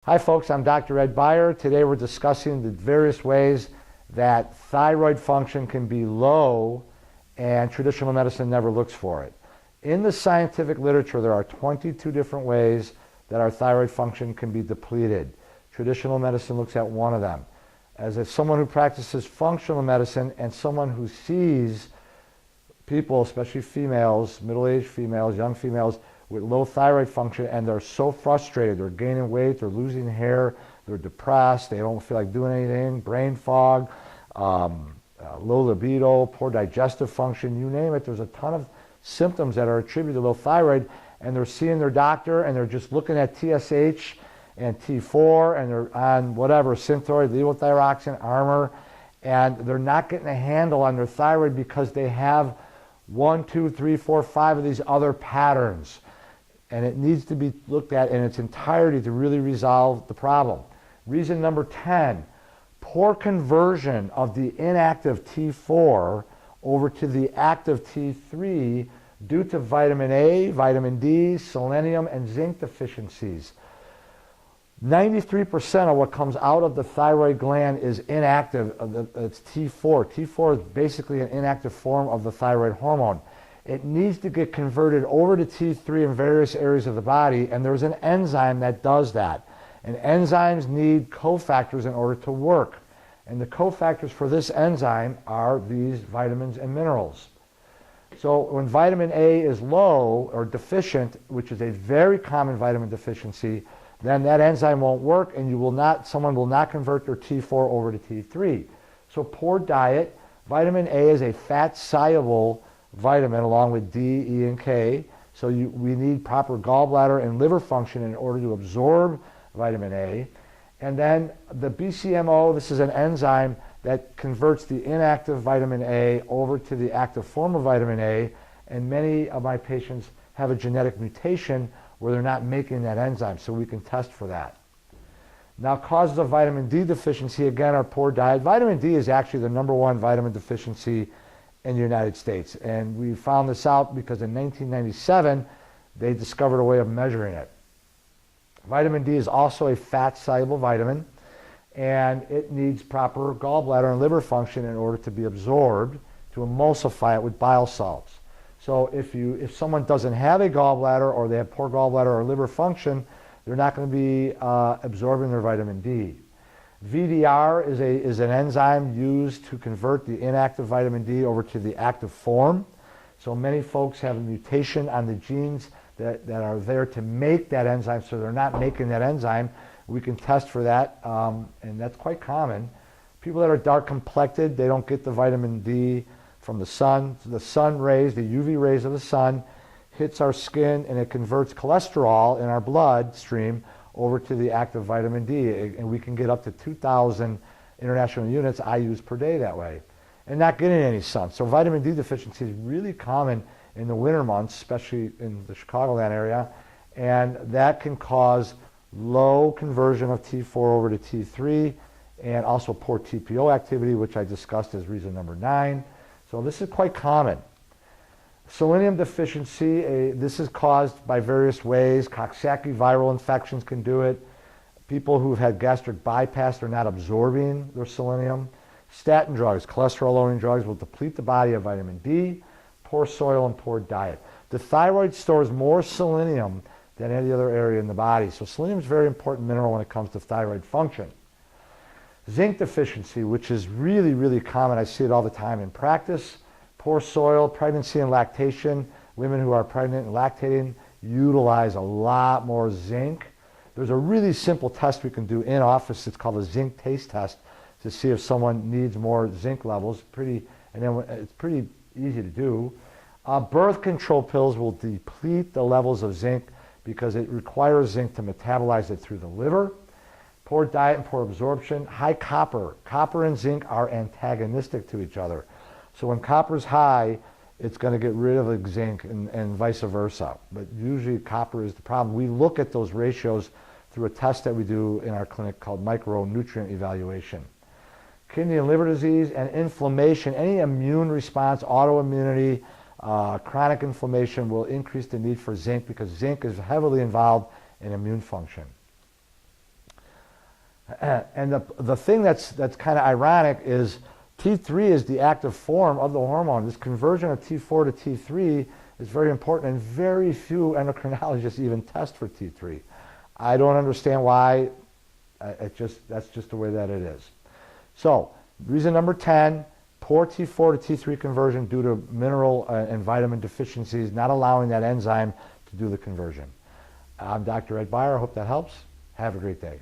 Hi folks, I'm Dr. Ed Beyer. Today we're discussing the various ways that thyroid function can be low and traditional medicine never looks for it. In the scientific literature, there are 22 different ways that our thyroid function can be depleted. Traditional medicine looks at one of them. As someone who practices functional medicine and someone who sees people, especially females, middle-aged females, young females, with low thyroid function, and they're so frustrated. They're gaining weight, they're losing hair, they're depressed, they don't feel like doing anything, brain fog, low libido, poor digestive function, you name it. There's a ton of symptoms that are attributed to low thyroid, and they're seeing their doctor and they're just looking at TSH and T4, and they're on whatever, Synthroid, levothyroxine, Armour, and they're not getting a handle on their thyroid because they have 1, 2, 3, 4, 5 of these other patterns. And it needs to be looked at in its entirety to really resolve the problem. Reason number 10, poor conversion of the inactive T4 over to the active T3 due to vitamin A, vitamin D, selenium, and zinc deficiencies. 93% of what comes out of the thyroid gland is inactive. It's T4. T4 is basically an inactive form of the thyroid hormone. It needs to get converted over to T3 in various areas of the body, and there's an enzyme that does that. And enzymes need cofactors in order to work. And the cofactors for this enzyme are these vitamins and minerals. So when vitamin A is low or deficient, which is a very common vitamin deficiency, then that enzyme won't work, and someone will not convert their T4 over to T3. So poor diet. Vitamin A is a fat-soluble vitamin along with D, E, and K. So we need proper gallbladder and liver function in order to absorb vitamin A. And then the BCMO, this is an enzyme that converts the inactive vitamin A over to the active form of vitamin A. And many of my patients have a genetic mutation where they're not making that enzyme, so we can test for that. Now, causes of vitamin D deficiency, again, are poor diet. Vitamin D is actually the #1 vitamin deficiency in the United States. And we found this out because in 1997, they discovered a way of measuring it. Vitamin D is also a fat-soluble vitamin, and it needs proper gallbladder and liver function in order to be absorbed to emulsify it with bile salts. So if someone doesn't have a gallbladder, or they have poor gallbladder or liver function, they're not going to be absorbing their vitamin D. VDR is an enzyme used to convert the inactive vitamin D over to the active form. So many folks have a mutation on the genes that are there to make that enzyme, so they're not making that enzyme. We can test for that, and that's quite common. People that are dark complected, they don't get the vitamin D from the sun. So the sun rays, the UV rays of the sun, hits our skin, and it converts cholesterol in our bloodstream over to the active vitamin D, and we can get up to 2,000 international units IUs per day that way, and not getting any sun. So vitamin D deficiency is really common in the winter months, especially in the Chicagoland area, and that can cause low conversion of T4 over to T3, and also poor TPO activity, which I discussed as reason number 9. So this is quite common. Selenium deficiency, this is caused by various ways. Coxsackie viral infections can do it. People who've had gastric bypass, they're not absorbing their selenium. Statin drugs, cholesterol-lowering drugs, will deplete the body of vitamin D. Poor soil and poor diet. The thyroid stores more selenium than any other area in the body. So selenium is a very important mineral when it comes to thyroid function. Zinc deficiency, which is really, really common. I see it all the time in practice. Poor soil, pregnancy and lactation. Women who are pregnant and lactating utilize a lot more zinc. There's a really simple test we can do in office. It's called a zinc taste test to see if someone needs more zinc levels. It's pretty easy to do. Birth control pills will deplete the levels of zinc because it requires zinc to metabolize it through the liver. Poor diet and poor absorption. High copper. Copper and zinc are antagonistic to each other. So when copper's high, it's going to get rid of the zinc and vice versa. But usually copper is the problem. We look at those ratios through a test that we do in our clinic called micronutrient evaluation. Kidney and liver disease and inflammation, any immune response, autoimmunity, chronic inflammation will increase the need for zinc because zinc is heavily involved in immune function. And the thing that's kind of ironic is T3 is the active form of the hormone. This conversion of T4 to T3 is very important, and very few endocrinologists even test for T3. I don't understand why. That's just the way that it is. So reason number 10, poor T4 to T3 conversion due to mineral and vitamin deficiencies, not allowing that enzyme to do the conversion. I'm Dr. Ed Beyer. I hope that helps. Have a great day.